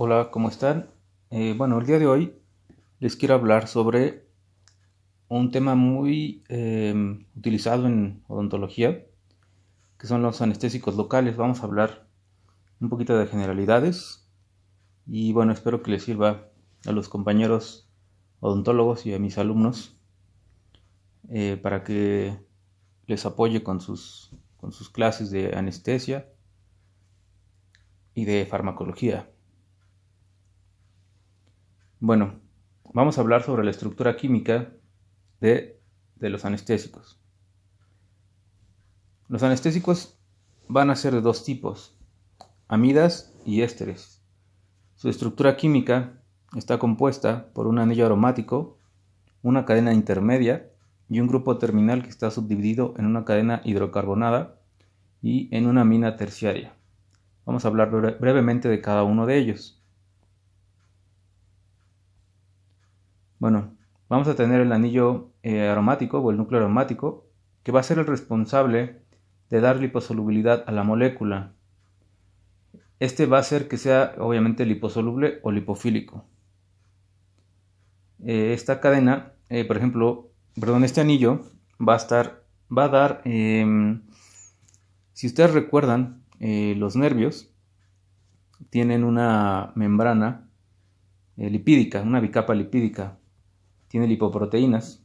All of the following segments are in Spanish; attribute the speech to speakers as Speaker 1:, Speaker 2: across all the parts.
Speaker 1: Hola, ¿cómo están? Bueno, el día de hoy les quiero hablar sobre un tema muy utilizado en odontología, que son los anestésicos locales. Vamos a hablar un poquito de generalidades y bueno, espero que les sirva a los compañeros odontólogos y a mis alumnos para que les apoye con sus clases de anestesia y de farmacología. Bueno, vamos a hablar sobre la estructura química de los anestésicos. Los anestésicos van a ser de dos tipos, amidas y ésteres. Su estructura química está compuesta por un anillo aromático, una cadena intermedia y un grupo terminal que está subdividido en una cadena hidrocarbonada y en una amina terciaria. Vamos a hablar brevemente de cada uno de ellos. Bueno, vamos a tener el anillo aromático o el núcleo aromático, que va a ser el responsable de dar liposolubilidad a la molécula. Este va a hacer que sea obviamente liposoluble o lipofílico. Esta cadena, por ejemplo, este anillo va a dar, si ustedes recuerdan, los nervios tienen una membrana lipídica, una bicapa lipídica, tiene lipoproteínas,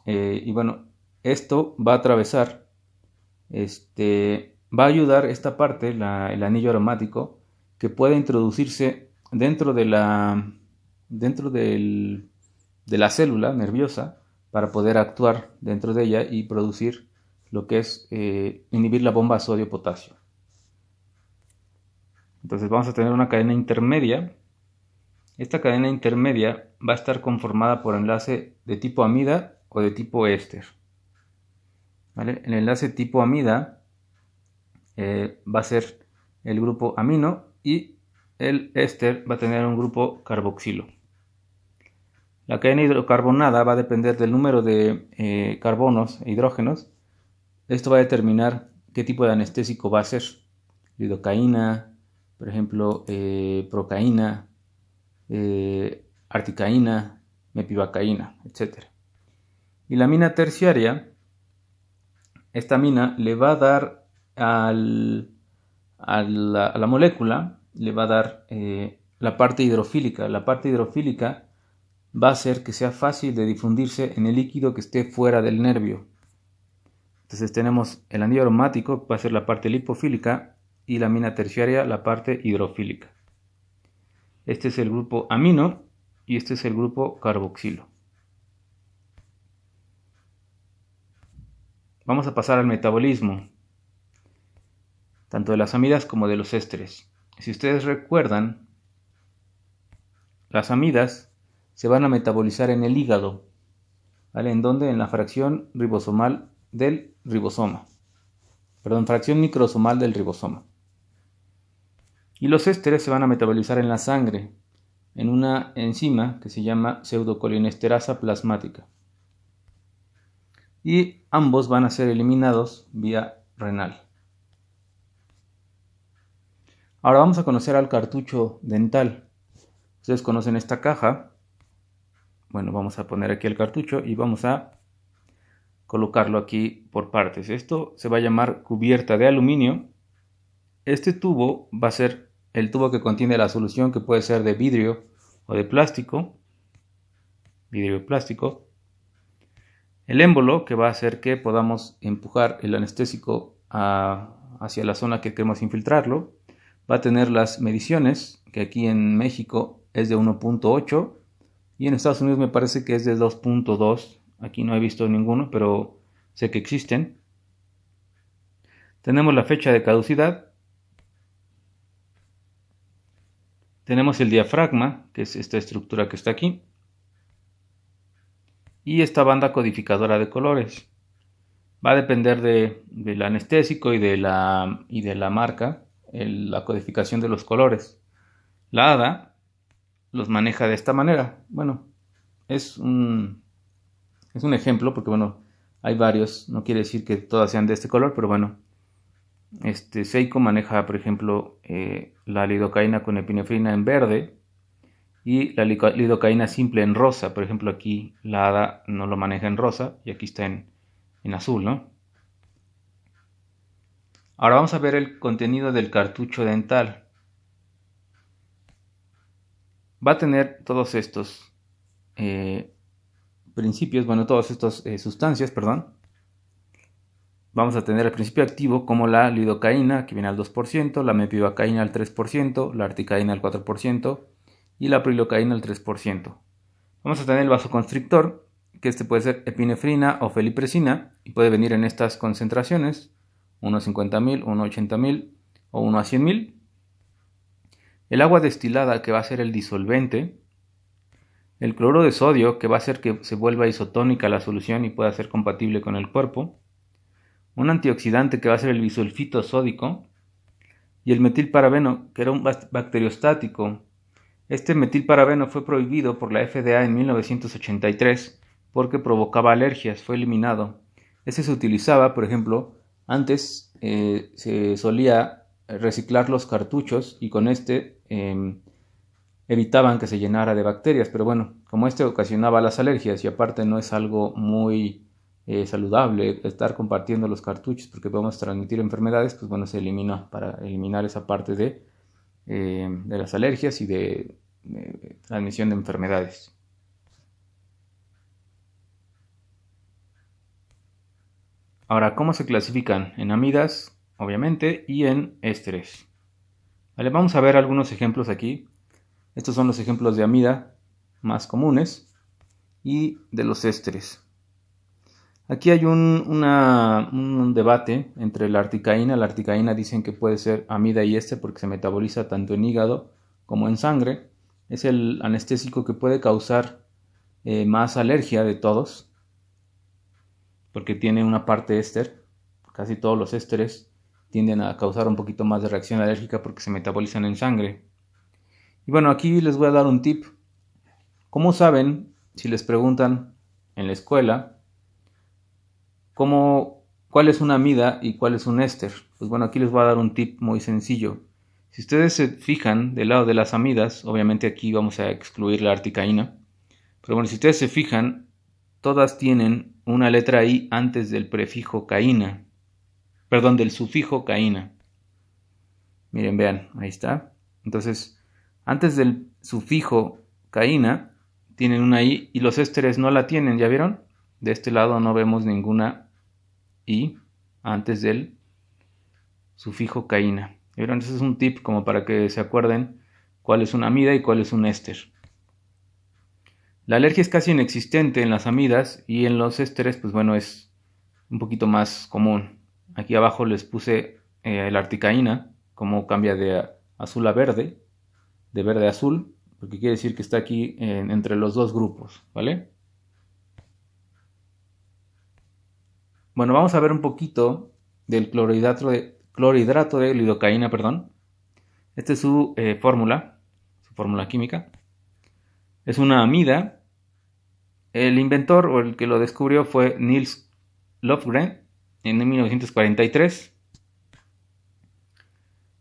Speaker 1: y bueno, esto va a atravesar, va a ayudar esta parte, el anillo aromático, que pueda introducirse dentro de la célula nerviosa para poder actuar dentro de ella y producir lo que es inhibir la bomba sodio-potasio. Entonces vamos a tener una cadena intermedia. Esta cadena intermedia va a estar conformada por enlace de tipo amida o de tipo éster. ¿Vale? El enlace tipo amida va a ser el grupo amino y el éster va a tener un grupo carboxilo. La cadena hidrocarbonada va a depender del número de carbonos e hidrógenos. Esto va a determinar qué tipo de anestésico va a ser. Lidocaína, por ejemplo, procaína, articaína, mepivacaína, etc. Y la amina terciaria, esta amina le va a dar a la molécula, le va a dar la parte hidrofílica. La parte hidrofílica va a hacer que sea fácil de difundirse en el líquido que esté fuera del nervio. Entonces tenemos el anillo aromático, que va a ser la parte lipofílica, y la amina terciaria, la parte hidrofílica. Este es el grupo amino y este es el grupo carboxilo. Vamos a pasar al metabolismo, tanto de las amidas como de los ésteres. Si ustedes recuerdan, las amidas se van a metabolizar en el hígado, ¿vale? ¿En dónde? En la fracción ribosomal del ribosoma. Fracción microsomal del ribosoma. Y los ésteres se van a metabolizar en la sangre, en una enzima que se llama pseudocolinesterasa plasmática. Y ambos van a ser eliminados vía renal. Ahora vamos a conocer al cartucho dental. Ustedes conocen esta caja. Bueno, vamos a poner aquí el cartucho y vamos a colocarlo aquí por partes. Esto se va a llamar cubierta de aluminio. Este tubo va a ser el tubo que contiene la solución, que puede ser de vidrio o de plástico. Vidrio y plástico. El émbolo, que va a hacer que podamos empujar el anestésico hacia la zona que queremos infiltrarlo. Va a tener las mediciones, que aquí en México es de 1.8 y en Estados Unidos me parece que es de 2.2. Aquí no he visto ninguno, pero sé que existen. Tenemos la fecha de caducidad. Tenemos el diafragma, que es esta estructura que está aquí. Y esta banda codificadora de colores. Va a depender del anestésico y de la marca, la codificación de los colores. La hada los maneja de esta manera. Bueno, es un ejemplo, porque bueno, hay varios, no quiere decir que todas sean de este color, pero bueno, Seiko maneja, por ejemplo, la lidocaína con epinefrina en verde y la lidocaína simple en rosa. Por ejemplo, aquí la ADA no lo maneja en rosa y aquí está en azul, ¿no? Ahora vamos a ver el contenido del cartucho dental. Va a tener todos estos principios, bueno, todas estas sustancias, perdón. Vamos a tener el principio activo como la lidocaína, que viene al 2%, la mepivacaína al 3%, la articaína al 4% y la prilocaína al 3%. Vamos a tener el vasoconstrictor, que puede ser epinefrina o felipresina y puede venir en estas concentraciones, 1 a 50.000, 1 a 80.000 o 1 a 100.000. El agua destilada, que va a ser el disolvente. El cloruro de sodio, que va a hacer que se vuelva isotónica la solución y pueda ser compatible con el cuerpo. Un antioxidante, que va a ser el bisulfito sódico. Y el metilparabeno, que era un bacteriostático. Este metilparabeno fue prohibido por la FDA en 1983 porque provocaba alergias, fue eliminado. Este se utilizaba, por ejemplo, antes se solía reciclar los cartuchos y con evitaban que se llenara de bacterias, pero bueno, como ocasionaba las alergias y aparte no es algo muy saludable estar compartiendo los cartuchos porque podemos transmitir enfermedades, pues bueno, se eliminó para eliminar esa parte de las alergias y de transmisión de enfermedades. Ahora, ¿cómo se clasifican? En amidas, obviamente, y en ésteres. Vale, vamos a ver algunos ejemplos aquí. Estos son los ejemplos de amida más comunes y de los ésteres. Aquí hay un debate entre la articaína. La articaína dicen que puede ser amida y éster porque se metaboliza tanto en hígado como en sangre. Es el anestésico que puede causar más alergia de todos porque tiene una parte éster. Casi todos los ésteres tienden a causar un poquito más de reacción alérgica porque se metabolizan en sangre. Y bueno, aquí les voy a dar un tip. ¿Cómo saben, si les preguntan en la escuela, cuál es una amida y cuál es un éster? Pues bueno, aquí les voy a dar un tip muy sencillo. Si ustedes se fijan del lado de las amidas, obviamente aquí vamos a excluir la articaína, pero bueno, si ustedes se fijan, todas tienen una letra I antes del prefijo caína, perdón, del sufijo caína. Miren, vean, ahí está. Entonces, antes del sufijo caína tienen una I y los ésteres no la tienen, ¿ya vieron? De este lado no vemos ninguna I antes del sufijo caína. ¿Vieron? Ese es un tip como para que se acuerden cuál es una amida y cuál es un éster. La alergia es casi inexistente en las amidas y en los ésteres, pues bueno, es un poquito más común. Aquí abajo les puse la articaína, como cambia de azul a verde, de verde a azul, porque quiere decir que está aquí entre los dos grupos, ¿vale? Bueno, vamos a ver un poquito del clorhidrato de lidocaína, perdón. Esta es su fórmula química. Es una amida. El inventor o el que lo descubrió fue Niels Lofgren en 1943.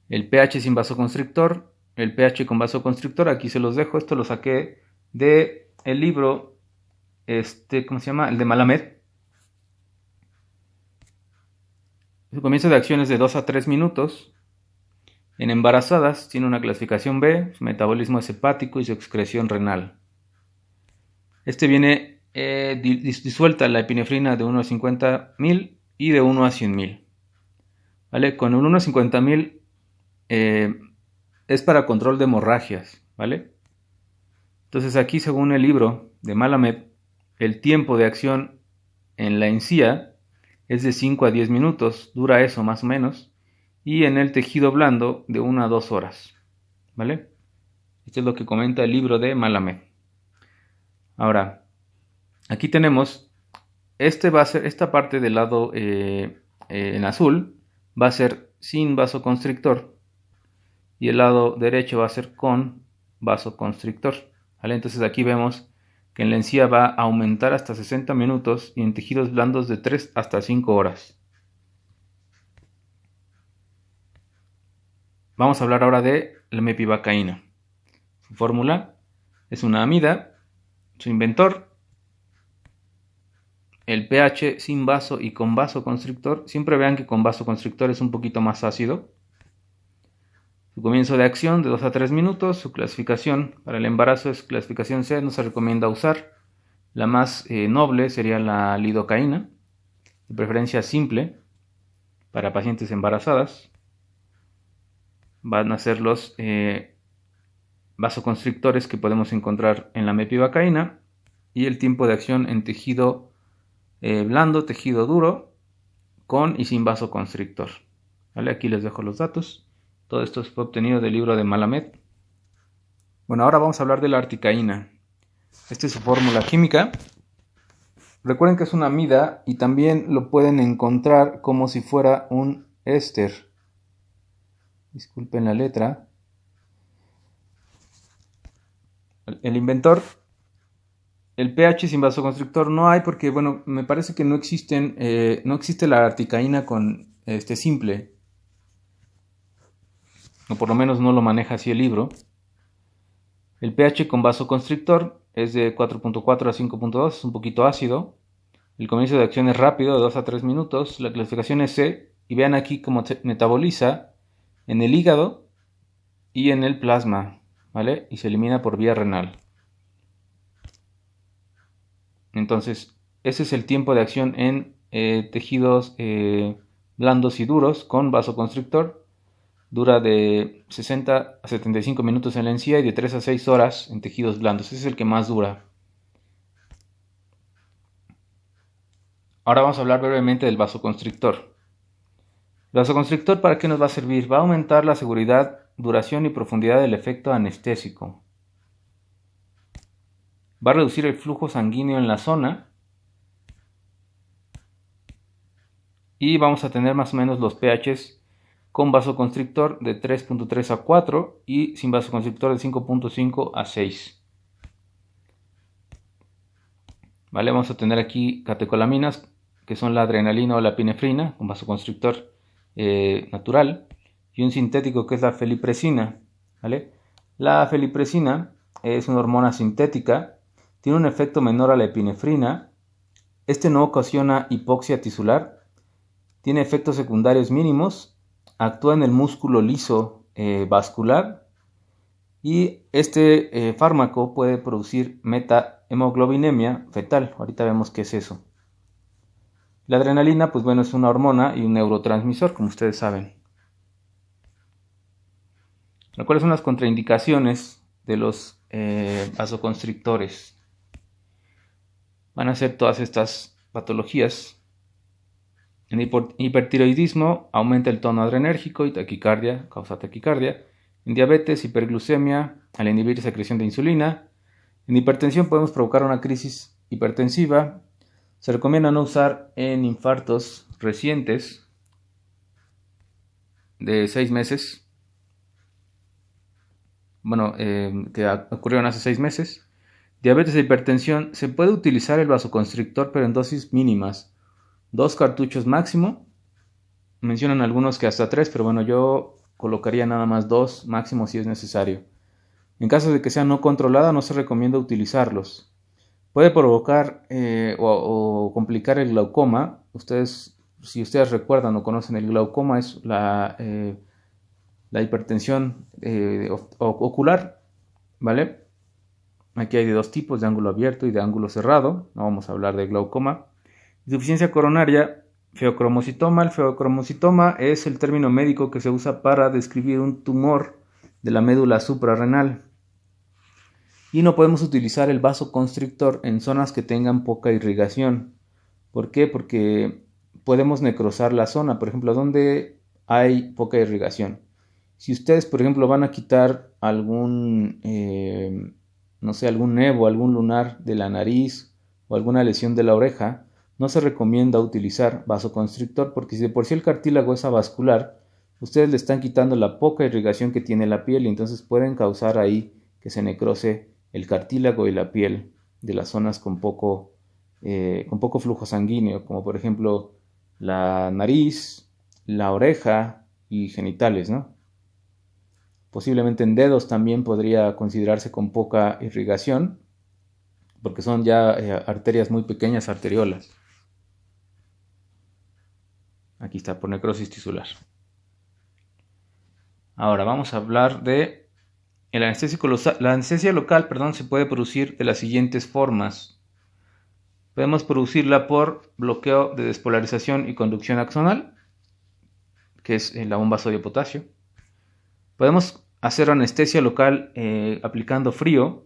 Speaker 1: El pH sin vasoconstrictor, el pH con vasoconstrictor, aquí se los dejo. Esto lo saqué de el libro, ¿cómo se llama? El de Malamed. Su comienzo de acción es de 2 a 3 minutos. En embarazadas tiene una clasificación B, su metabolismo es hepático y su excreción renal. Viene disuelta la epinefrina de 1 a 50.000 y de 1 a 100.000. ¿Vale? Con el 1 a 50.000 es para control de hemorragias, ¿vale? Entonces aquí, según el libro de Malamed, el tiempo de acción en la encía es de 5 a 10 minutos, dura eso más o menos, y en el tejido blando de 1 a 2 horas, ¿vale? Esto es lo que comenta el libro de Malamed. Ahora, aquí tenemos, va a ser, esta parte del lado en azul va a ser sin vasoconstrictor y el lado derecho va a ser con vasoconstrictor, ¿vale? Entonces aquí vemos que en la encía va a aumentar hasta 60 minutos y en tejidos blandos de 3 hasta 5 horas. Vamos a hablar ahora de la mepivacaína. Su fórmula es una amida, su inventor, el pH sin vaso y con vasoconstrictor. Siempre vean que con vasoconstrictor es un poquito más ácido. Su comienzo de acción de 2 a 3 minutos. Su clasificación para el embarazo es clasificación C, no se recomienda usar. La más noble sería la lidocaína, de preferencia simple, para pacientes embarazadas. Van a ser los vasoconstrictores que podemos encontrar en la mepivacaína, y el tiempo de acción en tejido blando, tejido duro, con y sin vasoconstrictor. ¿Vale? Aquí les dejo los datos. Todo esto fue obtenido del libro de Malamed. Bueno, ahora vamos a hablar de la articaína. Esta es su fórmula química. Recuerden que es una amida y también lo pueden encontrar como si fuera un éster. Disculpen la letra. El inventor, el pH sin vasoconstrictor no hay porque, bueno, me parece que no existe la articaína con simple. O por lo menos no lo maneja así el libro. El pH con vasoconstrictor es de 4.4 a 5.2, es un poquito ácido. El comienzo de acción es rápido, de 2 a 3 minutos. La clasificación es C. Y vean aquí cómo se metaboliza en el hígado y en el plasma, ¿vale? Y se elimina por vía renal. Entonces, ese es el tiempo de acción en tejidos blandos y duros con vasoconstrictor. Dura de 60 a 75 minutos en la encía y de 3 a 6 horas en tejidos blandos. Ese es el que más dura. Ahora vamos a hablar brevemente del vasoconstrictor. El vasoconstrictor, ¿para qué nos va a servir? Va a aumentar la seguridad, duración y profundidad del efecto anestésico. Va a reducir el flujo sanguíneo en la zona. Y vamos a tener más o menos los pHs con vasoconstrictor de 3.3 a 4 y sin vasoconstrictor de 5.5 a 6. ¿Vale? Vamos a tener aquí catecolaminas, que son la adrenalina o la epinefrina, con vasoconstrictor natural, y un sintético que es la felipresina. ¿Vale? La felipresina es una hormona sintética, tiene un efecto menor a la epinefrina. Este no ocasiona hipoxia tisular, tiene efectos secundarios mínimos, actúa en el músculo liso vascular, y este fármaco puede producir metahemoglobinemia fetal. Ahorita vemos qué es eso. La adrenalina, pues bueno, es una hormona y un neurotransmisor, como ustedes saben. ¿Cuáles son las contraindicaciones de los vasoconstrictores? Van a ser todas estas patologías. En hipertiroidismo aumenta el tono adrenérgico y taquicardia, causa taquicardia. En diabetes, hiperglucemia, al inhibir secreción de insulina. En hipertensión podemos provocar una crisis hipertensiva. Se recomienda no usar en infartos recientes de 6 meses. Bueno, que ocurrieron hace 6 meses. Diabetes e hipertensión, se puede utilizar el vasoconstrictor, pero en dosis mínimas. 2 cartuchos máximo. Mencionan algunos que hasta 3, pero bueno, yo colocaría nada más 2 máximo si es necesario. En caso de que sea no controlada, no se recomienda utilizarlos. Puede provocar o complicar el glaucoma. Si ustedes recuerdan o conocen, el glaucoma es la hipertensión ocular, ¿vale? Aquí hay de 2 tipos, de ángulo abierto y de ángulo cerrado. No vamos a hablar de glaucoma. Insuficiencia coronaria, feocromocitoma. El feocromocitoma es el término médico que se usa para describir un tumor de la médula suprarrenal. Y no podemos utilizar el vasoconstrictor en zonas que tengan poca irrigación. ¿Por qué? Porque podemos necrosar la zona, por ejemplo, donde hay poca irrigación. Si ustedes, por ejemplo, van a quitar algún, no sé, algún nevo, algún lunar de la nariz o alguna lesión de la oreja, no se recomienda utilizar vasoconstrictor, porque si de por sí el cartílago es avascular, ustedes le están quitando la poca irrigación que tiene la piel y entonces pueden causar ahí que se necrose el cartílago y la piel de las zonas con poco flujo sanguíneo, como por ejemplo la nariz, la oreja y genitales, ¿no? Posiblemente en dedos también podría considerarse con poca irrigación, porque son ya arterias muy pequeñas, arteriolas. Aquí está, por necrosis tisular. Ahora vamos a hablar de la anestesia local, se puede producir de las siguientes formas. Podemos producirla por bloqueo de despolarización y conducción axonal, que es la bomba sodio-potasio. Podemos hacer anestesia local aplicando frío.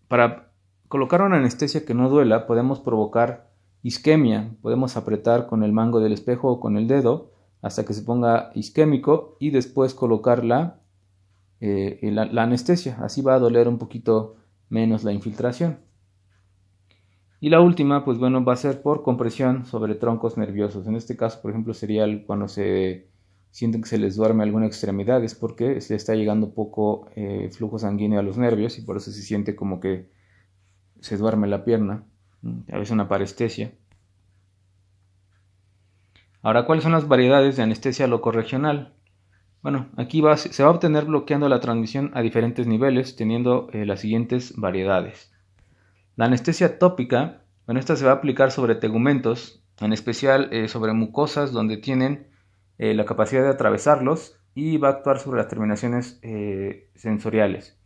Speaker 1: Para colocar una anestesia que no duela, podemos provocar isquemia. Podemos apretar con el mango del espejo o con el dedo hasta que se ponga isquémico y después colocar la anestesia. Así va a doler un poquito menos la infiltración. Y la última, pues bueno, va a ser por compresión sobre troncos nerviosos. En este caso, por ejemplo, sería cuando se sienten que se les duerme alguna extremidad, es porque se está llegando poco flujo sanguíneo a los nervios y por eso se siente como que se duerme la pierna, a veces una parestesia. Ahora, ¿cuáles son las variedades de anestesia locorregional? Bueno, aquí se va a obtener bloqueando la transmisión a diferentes niveles, teniendo las siguientes variedades. La anestesia tópica, bueno, esta se va a aplicar sobre tegumentos, en especial sobre mucosas donde tienen la capacidad de atravesarlos y va a actuar sobre las terminaciones sensoriales.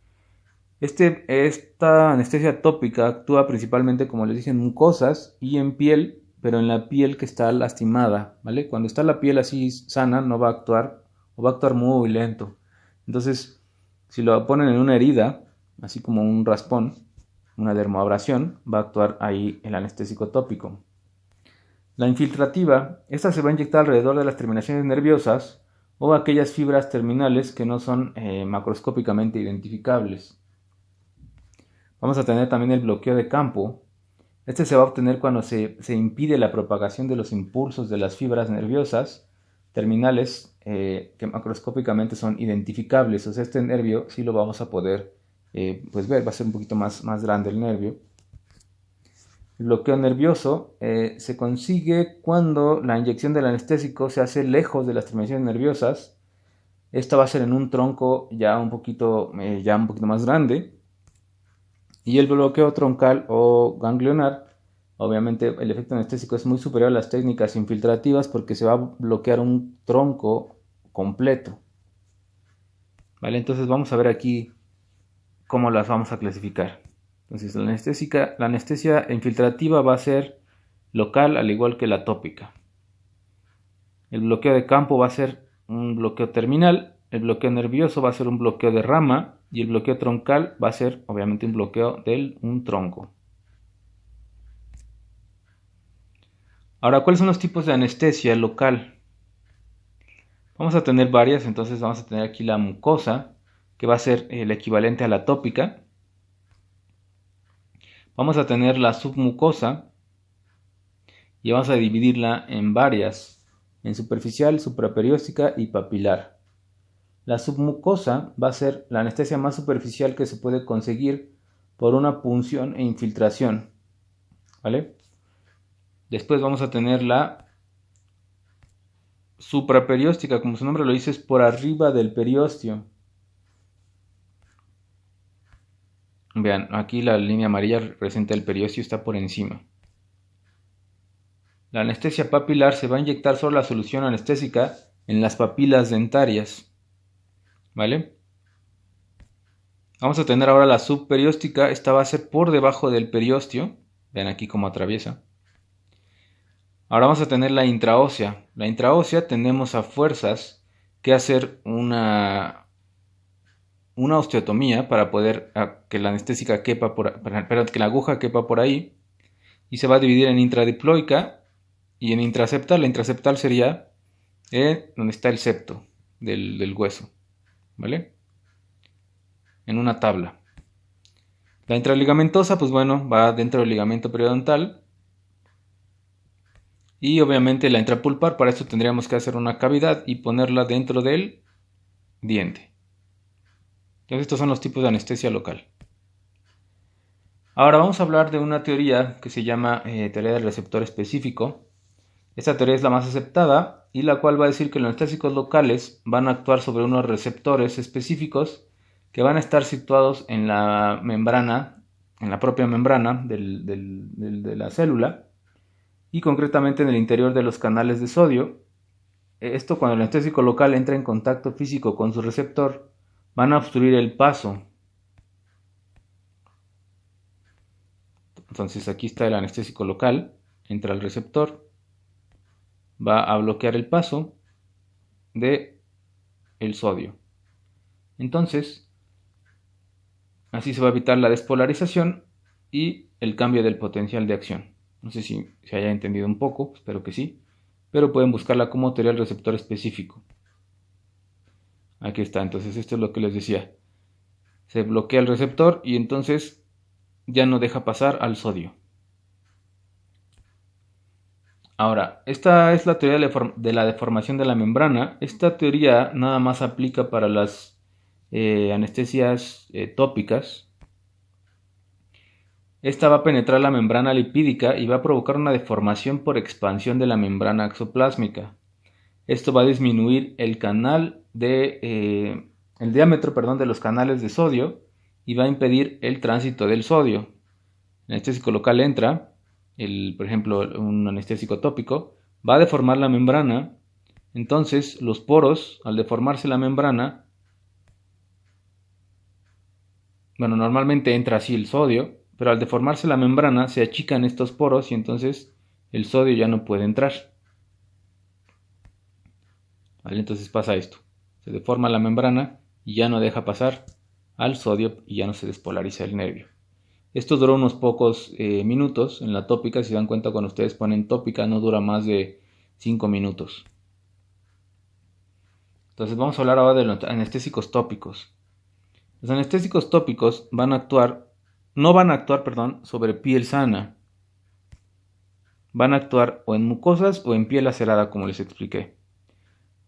Speaker 1: Esta anestesia tópica actúa principalmente, como les dije, en mucosas y en piel, pero en la piel que está lastimada, ¿vale? Cuando está la piel así sana, no va a actuar o va a actuar muy lento. Entonces, si lo ponen en una herida, así como un raspón, una dermoabrasión, va a actuar ahí el anestésico tópico. La infiltrativa, esta se va a inyectar alrededor de las terminaciones nerviosas o aquellas fibras terminales que no son macroscópicamente identificables. Vamos a tener también el bloqueo de campo. Este se va a obtener cuando se impide la propagación de los impulsos de las fibras nerviosas terminales que macroscópicamente son identificables. O sea, este nervio sí lo vamos a poder ver, va a ser un poquito más grande el nervio. El bloqueo nervioso se consigue cuando la inyección del anestésico se hace lejos de las terminaciones nerviosas. Esta va a ser en un tronco ya un poquito más grande. Y el bloqueo troncal o ganglionar, obviamente el efecto anestésico es muy superior a las técnicas infiltrativas porque se va a bloquear un tronco completo. ¿Vale? Entonces vamos a ver aquí cómo las vamos a clasificar. Entonces la anestesia infiltrativa va a ser local al igual que la tópica. El bloqueo de campo va a ser un bloqueo terminal. El bloqueo nervioso va a ser un bloqueo de rama y el bloqueo troncal va a ser obviamente un bloqueo de un tronco. Ahora, ¿cuáles son los tipos de anestesia local? Vamos a tener varias, entonces vamos a tener aquí la mucosa, que va a ser el equivalente a la tópica. Vamos a tener la submucosa y vamos a dividirla en varias, en superficial, supraperióstica y papilar. La submucosa va a ser la anestesia más superficial que se puede conseguir por una punción e infiltración, ¿vale? Después vamos a tener la supraperióstica, como su nombre lo dice, es por arriba del periósteo. Vean, aquí la línea amarilla representa el periósteo, está por encima. La anestesia papilar se va a inyectar solo la solución anestésica en las papilas dentarias, ¿vale? Vamos a tener ahora la subperióstica, esta va a ser por debajo del periósteo, vean aquí cómo atraviesa. Ahora vamos a tener la intraósea. La intraósea tenemos a fuerzas que hacer una osteotomía para poder que la anestésica quepa que la aguja quepa por ahí, y se va a dividir en intradiploica y en intraseptal. La intraseptal sería donde está el septo del hueso, ¿vale? En una tabla. La intraligamentosa, pues bueno, va dentro del ligamento periodontal. Y obviamente la intrapulpar, para esto tendríamos que hacer una cavidad y ponerla dentro del diente. Entonces estos son los tipos de anestesia local. Ahora vamos a hablar de una teoría que se llama teoría del receptor específico. Esta teoría es la más aceptada y la cual va a decir que los anestésicos locales van a actuar sobre unos receptores específicos que van a estar situados en la membrana, en la propia membrana de la célula y concretamente en el interior de los canales de sodio. Esto, cuando el anestésico local entra en contacto físico con su receptor, van a obstruir el paso. Entonces aquí está el anestésico local, entra al receptor, va a bloquear el paso de el sodio. Entonces, así se va a evitar la despolarización y el cambio del potencial de acción. No sé si se haya entendido un poco, espero que sí, pero pueden buscarla como teoría del receptor específico. Aquí está, entonces esto es lo que les decía. Se bloquea el receptor y entonces ya no deja pasar al sodio. Ahora, esta es la teoría de la deformación de la membrana. Esta teoría nada más aplica para las anestesias tópicas. Esta va a penetrar la membrana lipídica y va a provocar una deformación por expansión de la membrana exoplásmica. Esto va a disminuir el diámetro, de los canales de sodio y va a impedir el tránsito del sodio. El anestésico local entra, por ejemplo, un anestésico tópico, va a deformar la membrana. Entonces, los poros, al deformarse la membrana, normalmente entra así el sodio, pero al deformarse la membrana se achican estos poros y entonces el sodio ya no puede entrar. ¿Vale? Entonces pasa esto, se deforma la membrana y ya no deja pasar al sodio y ya no se despolariza el nervio. Esto duró unos pocos minutos en la tópica. Si se dan cuenta, cuando ustedes ponen tópica no dura más de 5 minutos. Entonces vamos a hablar ahora de los anestésicos tópicos. Los anestésicos tópicos no van a actuar sobre piel sana. Van a actuar o en mucosas o en piel lacerada, como les expliqué.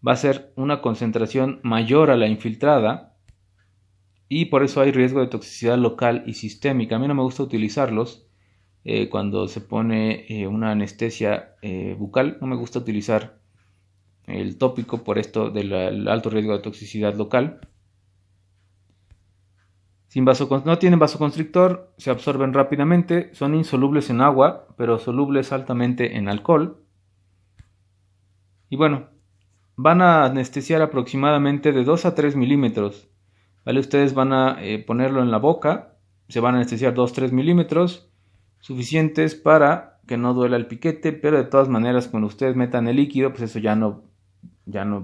Speaker 1: Va a ser una concentración mayor a la infiltrada y por eso hay riesgo de toxicidad local y sistémica. A mí no me gusta utilizarlos cuando se pone una anestesia bucal. No me gusta utilizar el tópico por esto del alto riesgo de toxicidad local. No tienen vasoconstrictor, se absorben rápidamente, son insolubles en agua, pero solubles altamente en alcohol. Y bueno, van a anestesiar aproximadamente de 2 a 3 milímetros. ¿Vale? Ustedes van a ponerlo en la boca, se van a anestesiar 2-3 milímetros, suficientes para que no duela el piquete, pero de todas maneras cuando ustedes metan el líquido, pues eso ya no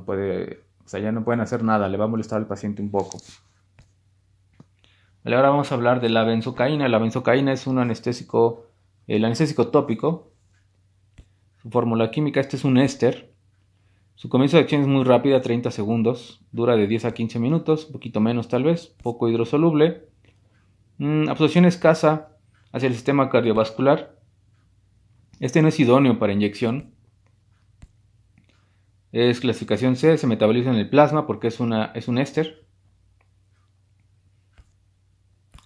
Speaker 1: pueden hacer nada, le va a molestar al paciente un poco. Vale, ahora vamos a hablar de la benzocaína. La benzocaína es el anestésico tópico. Su fórmula química, este es un éster. Su comienzo de acción es muy rápida, 30 segundos, dura de 10 a 15 minutos, un poquito menos tal vez, poco hidrosoluble. Absorción escasa hacia el sistema cardiovascular. Este no es idóneo para inyección. Es clasificación C, se metaboliza en el plasma porque es un éster.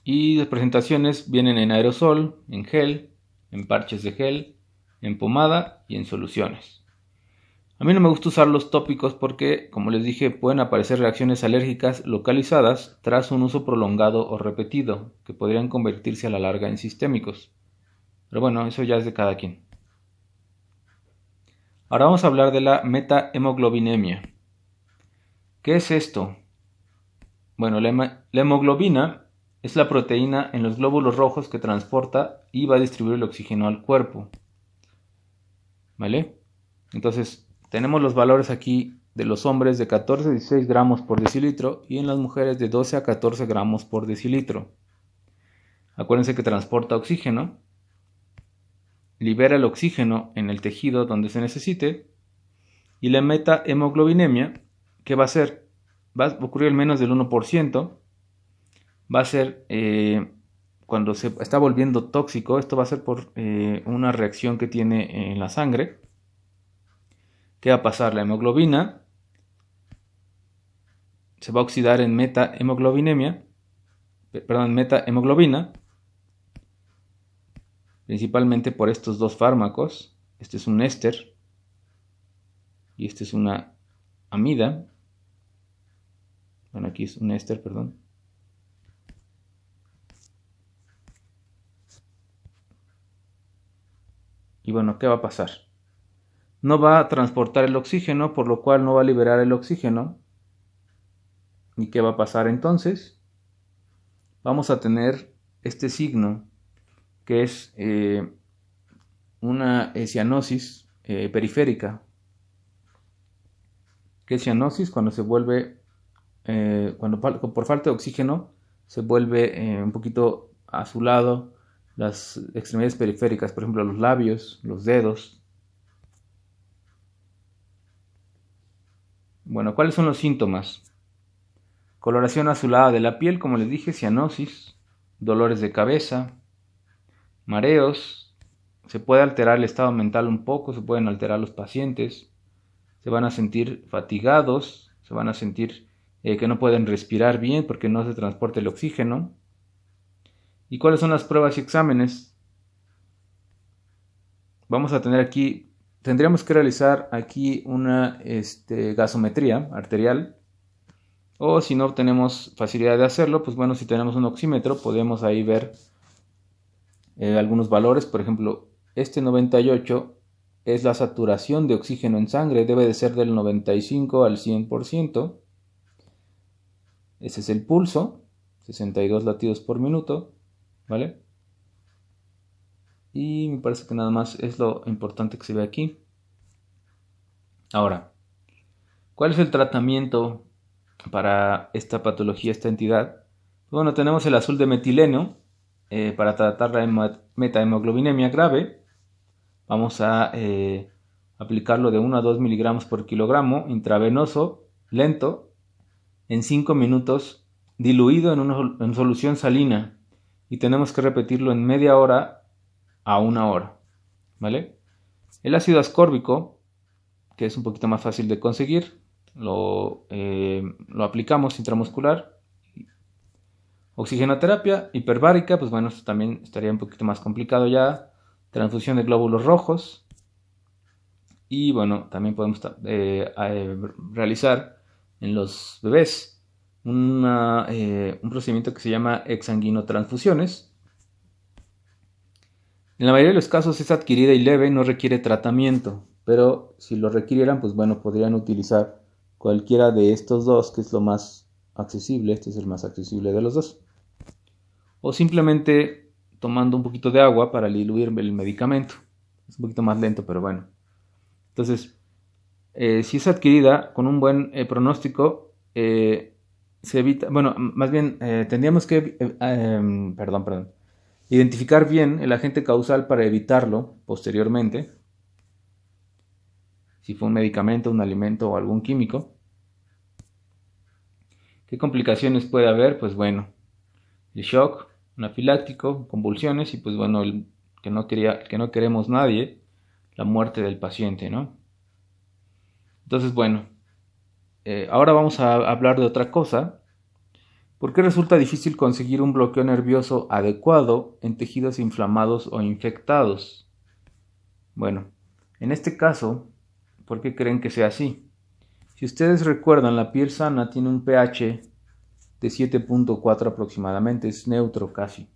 Speaker 1: Y las presentaciones vienen en aerosol, en gel, en parches de gel, en pomada y en soluciones. A mí no me gusta usar los tópicos porque, como les dije, pueden aparecer reacciones alérgicas localizadas tras un uso prolongado o repetido, que podrían convertirse a la larga en sistémicos. Pero bueno, eso ya es de cada quien. Ahora vamos a hablar de la metahemoglobinemia. ¿Qué es esto? Bueno, la hemoglobina es la proteína en los glóbulos rojos que transporta y va a distribuir el oxígeno al cuerpo. ¿Vale? Entonces, tenemos los valores aquí de los hombres de 14 a 16 gramos por decilitro y en las mujeres de 12 a 14 gramos por decilitro. Acuérdense que transporta oxígeno, libera el oxígeno en el tejido donde se necesite y la metahemoglobinemia, ¿qué va a hacer? Va a ocurrir menos del 1%, va a ser cuando se está volviendo tóxico. Esto va a ser por una reacción que tiene en la sangre. ¿Qué va a pasar? La hemoglobina se va a oxidar en metahemoglobina, principalmente por estos dos fármacos. Este es un éster y esta es una amida. Bueno, aquí es un éster, perdón. Y bueno, ¿qué va a pasar? No va a transportar el oxígeno, por lo cual no va a liberar el oxígeno. ¿Y qué va a pasar entonces? Vamos a tener este signo que es una cianosis periférica. ¿Qué es cianosis? Cuando se vuelve, cuando por falta de oxígeno se vuelve un poquito azulado las extremidades periféricas, por ejemplo los labios, los dedos. Bueno, ¿cuáles son los síntomas? Coloración azulada de la piel, como les dije, cianosis, dolores de cabeza, mareos, se puede alterar el estado mental un poco, se pueden alterar los pacientes, se van a sentir fatigados, se van a sentir que no pueden respirar bien porque no se transporta el oxígeno. ¿Y cuáles son las pruebas y exámenes? Vamos a tener aquí, tendríamos que realizar aquí una gasometría arterial, o si no tenemos facilidad de hacerlo, pues bueno, si tenemos un oxímetro podemos ahí ver algunos valores. Por ejemplo, este 98 es la saturación de oxígeno en sangre, debe de ser del 95 al 100%. Ese es el pulso, 62 latidos por minuto, ¿vale? Y me parece que nada más es lo importante que se ve aquí. Ahora, ¿cuál es el tratamiento para esta patología, esta entidad? Bueno, tenemos el azul de metileno para tratar la metahemoglobinemia grave. Vamos a aplicarlo de 1 a 2 miligramos por kilogramo, intravenoso, lento, en 5 minutos, diluido en solución salina. Y tenemos que repetirlo en media hora a 1 hora, ¿vale? El ácido ascórbico, que es un poquito más fácil de conseguir, lo aplicamos intramuscular. Oxigenoterapia hiperbárica, pues bueno, esto también estaría un poquito más complicado ya. Transfusión de glóbulos rojos. Y bueno, también podemos realizar en los bebés un procedimiento que se llama exsanguinotransfusiones. En la mayoría de los casos es adquirida y leve, no requiere tratamiento, pero si lo requirieran, pues bueno, podrían utilizar cualquiera de estos dos, que es lo más accesible. Este es el más accesible de los dos. O simplemente tomando un poquito de agua para diluir el medicamento. Es un poquito más lento, pero bueno. Entonces, si es adquirida con un buen pronóstico, se evita, bueno, más bien tendríamos que, identificar bien el agente causal para evitarlo posteriormente, si fue un medicamento, un alimento o algún químico. ¿Qué complicaciones puede haber? Pues bueno, el shock anafiláctico, convulsiones y pues bueno, el que no queremos nadie, la muerte del paciente, ¿no? Entonces bueno, ahora vamos a hablar de otra cosa. ¿Por qué resulta difícil conseguir un bloqueo nervioso adecuado en tejidos inflamados o infectados? Bueno, en este caso, ¿por qué creen que sea así? Si ustedes recuerdan, la piel sana tiene un pH de 7.4 aproximadamente, es neutro casi.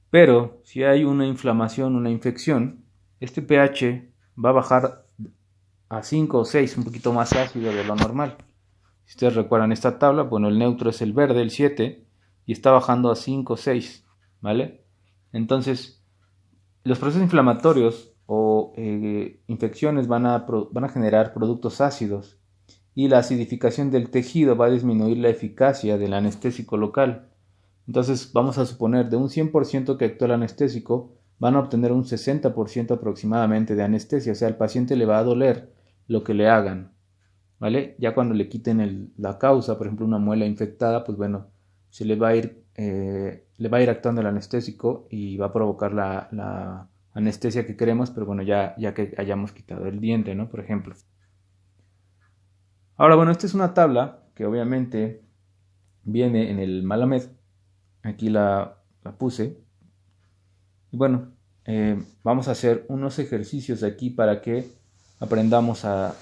Speaker 1: Pero si hay una inflamación, una infección, este pH va a bajar a 5 o 6, un poquito más ácido de lo normal. Si ustedes recuerdan esta tabla, bueno, el neutro es el verde, el 7, y está bajando a 5 o 6, ¿vale? Entonces, los procesos inflamatorios o infecciones van a generar productos ácidos, y la acidificación del tejido va a disminuir la eficacia del anestésico local. Entonces, vamos a suponer de un 100% que actúa el anestésico, van a obtener un 60% aproximadamente de anestesia, o sea, al paciente le va a doler lo que le hagan, ¿vale? Ya cuando le quiten la causa, por ejemplo, una muela infectada, pues bueno, se le va a ir actuando el anestésico y va a provocar la anestesia que queremos, pero bueno, ya que hayamos quitado el diente, ¿no? Por ejemplo. Ahora, bueno, esta es una tabla que obviamente viene en el Malamed. Aquí la puse. Y bueno, vamos a hacer unos ejercicios aquí para que aprendamos a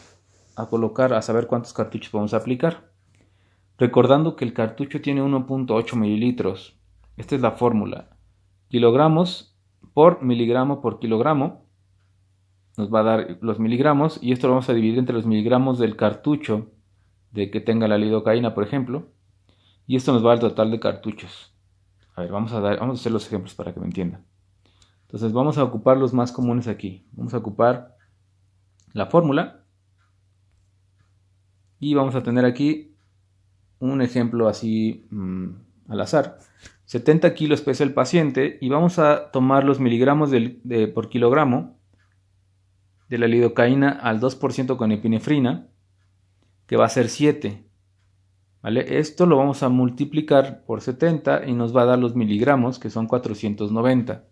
Speaker 1: colocar, a saber cuántos cartuchos vamos a aplicar. Recordando que el cartucho tiene 1.8 mililitros. Esta es la fórmula. Kilogramos por miligramo por kilogramo. Nos va a dar los miligramos y esto lo vamos a dividir entre los miligramos del cartucho de que tenga la lidocaína, por ejemplo. Y esto nos va a dar el total de cartuchos. A ver, vamos a hacer los ejemplos para que me entiendan. Entonces vamos a ocupar los más comunes aquí. Vamos a ocupar la fórmula. Y vamos a tener aquí un ejemplo así al azar. 70 kilos pesa el paciente y vamos a tomar los miligramos por kilogramo de la lidocaína al 2% con epinefrina, que va a ser 7. ¿Vale? Esto lo vamos a multiplicar por 70 y nos va a dar los miligramos, que son 490.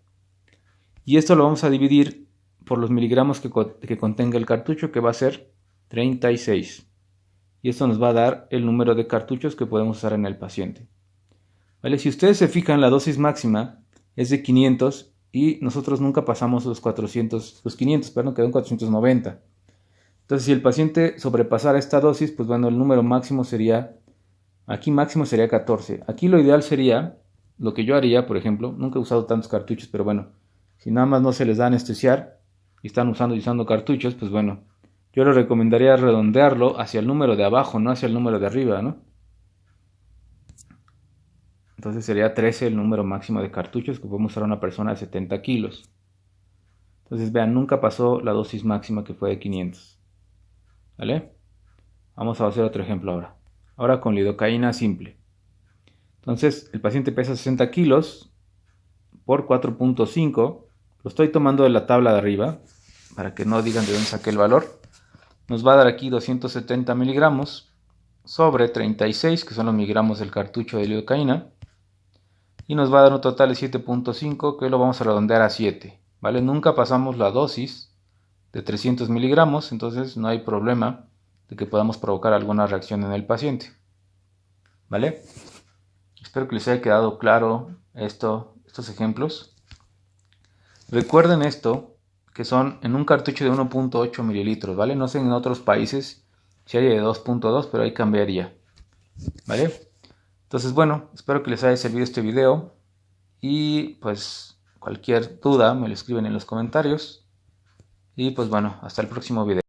Speaker 1: Y esto lo vamos a dividir por los miligramos que contenga el cartucho, que va a ser 36. Y esto nos va a dar el número de cartuchos que podemos usar en el paciente. ¿Vale? Si ustedes se fijan, la dosis máxima es de 500 y nosotros nunca pasamos los 500, quedó en 490. Entonces, si el paciente sobrepasara esta dosis, pues bueno, el número máximo sería, aquí máximo sería 14. Aquí lo ideal sería, lo que yo haría, por ejemplo, nunca he usado tantos cartuchos, pero bueno, si nada más no se les da anestesiar y están usando cartuchos, pues bueno, yo les recomendaría redondearlo hacia el número de abajo, no hacia el número de arriba, ¿no? Entonces sería 13 el número máximo de cartuchos que podemos usar a una persona de 70 kilos. Entonces vean, nunca pasó la dosis máxima que fue de 500. ¿Vale? Vamos a hacer otro ejemplo ahora. Ahora con lidocaína simple. Entonces el paciente pesa 60 kilos por 4.5. Lo estoy tomando de la tabla de arriba para que no digan de dónde saqué el valor. Nos va a dar aquí 270 miligramos sobre 36, que son los miligramos del cartucho de lidocaína. Y nos va a dar un total de 7.5, que lo vamos a redondear a 7. ¿Vale? Nunca pasamos la dosis de 300 miligramos, entonces no hay problema de que podamos provocar alguna reacción en el paciente. ¿Vale? Espero que les haya quedado claro estos ejemplos. Recuerden esto, que son en un cartucho de 1.8 mililitros, ¿vale? No sé en otros países si hay de 2.2, pero ahí cambiaría, ¿vale? Entonces, bueno, espero que les haya servido este video y pues cualquier duda me lo escriben en los comentarios y pues bueno, hasta el próximo video.